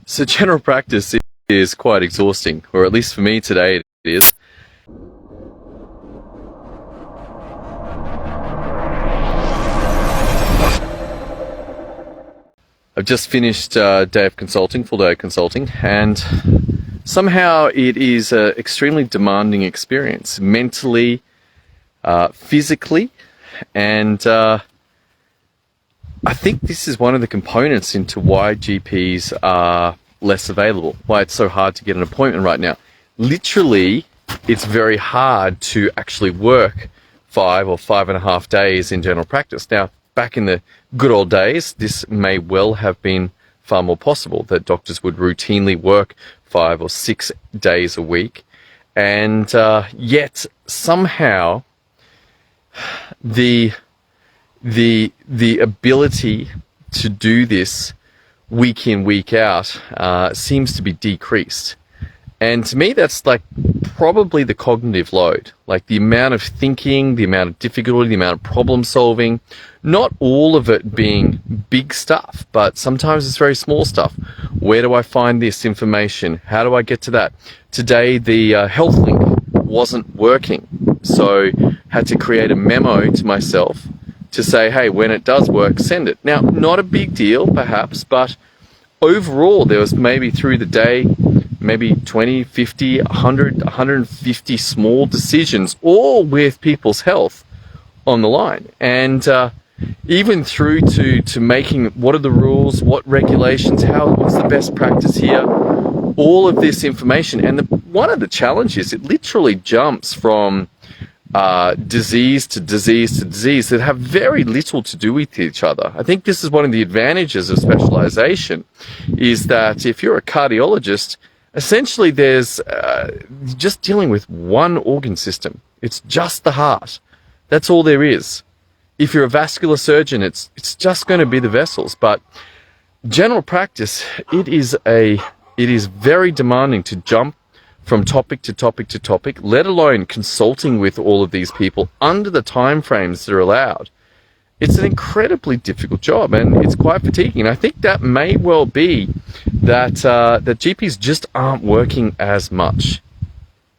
So general practice is quite exhausting, or at least for me today it is. I've just finished a day of consulting, full day of consulting, and somehow it is an extremely demanding experience, mentally, physically, and I think this is one of the components into why GPs are less available, why it's so hard to get an appointment right now. Literally, it's very hard to actually work 5 or 5.5 days in general practice. Now, back in the good old days, this may well have been far more possible, that doctors would routinely work 5 or 6 days a week. And yet, somehow, the ability to do this week in, week out seems to be decreased. And to me, that's like probably the cognitive load, like the amount of thinking, the amount of difficulty, the amount of problem solving, not all of it being big stuff, but sometimes it's very small stuff. Where do I find this information? How do I get to that? Today, the health link wasn't working, so had to create a memo to myself to say, hey, when it does work, send it. Now, not a big deal, perhaps, but overall, there was maybe through the day, maybe 20, 50, 100, 150 small decisions, all with people's health on the line. And even through to making, what are the rules, what regulations, what's the best practice here, all of this information. And one of the challenges, it literally jumps from disease to disease to disease that have very little to do with each other. I think this is one of the advantages of specialization, is that if you're a cardiologist, essentially there's just dealing with one organ system. It's just the heart. That's all there is. If you're a vascular surgeon, it's just going to be the vessels. But general practice, it is very demanding to jump from topic to topic to topic, let alone consulting with all of these people under the time frames that are allowed. It's an incredibly difficult job, and it's quite fatiguing. I think that may well be that that GPs just aren't working as much,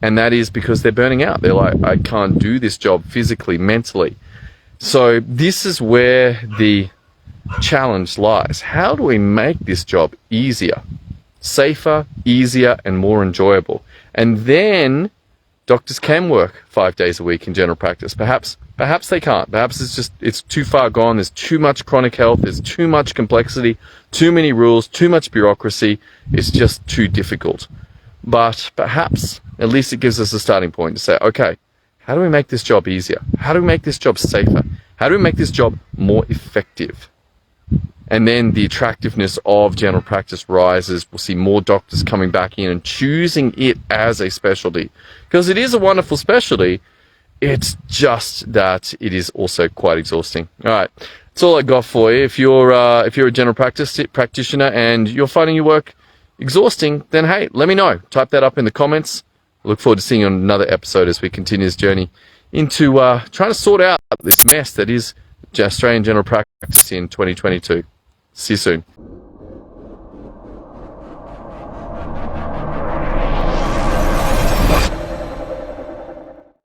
and that is because they're burning out. They're like, I can't do this job physically, mentally. So this is where the challenge lies. How do we make this job easier, safer, easier, and more enjoyable? And then doctors can work 5 days a week in general practice. Perhaps they can't. Perhaps it's too far gone. There's too much chronic health. There's too much complexity, too many rules, too much bureaucracy. It's just too difficult. But perhaps at least it gives us a starting point to say, okay, how do we make this job easier? How do we make this job safer? How do we make this job more effective? And then the attractiveness of general practice rises. We'll see more doctors coming back in and choosing it as a specialty, because it is a wonderful specialty. It's just that it is also quite exhausting. All right, that's all I got for you. If you're a general practice practitioner and you're finding your work exhausting, then hey, let me know. Type that up in the comments. I look forward to seeing you on another episode as we continue this journey into trying to sort out this mess that is Australian general practice in 2022. See you soon.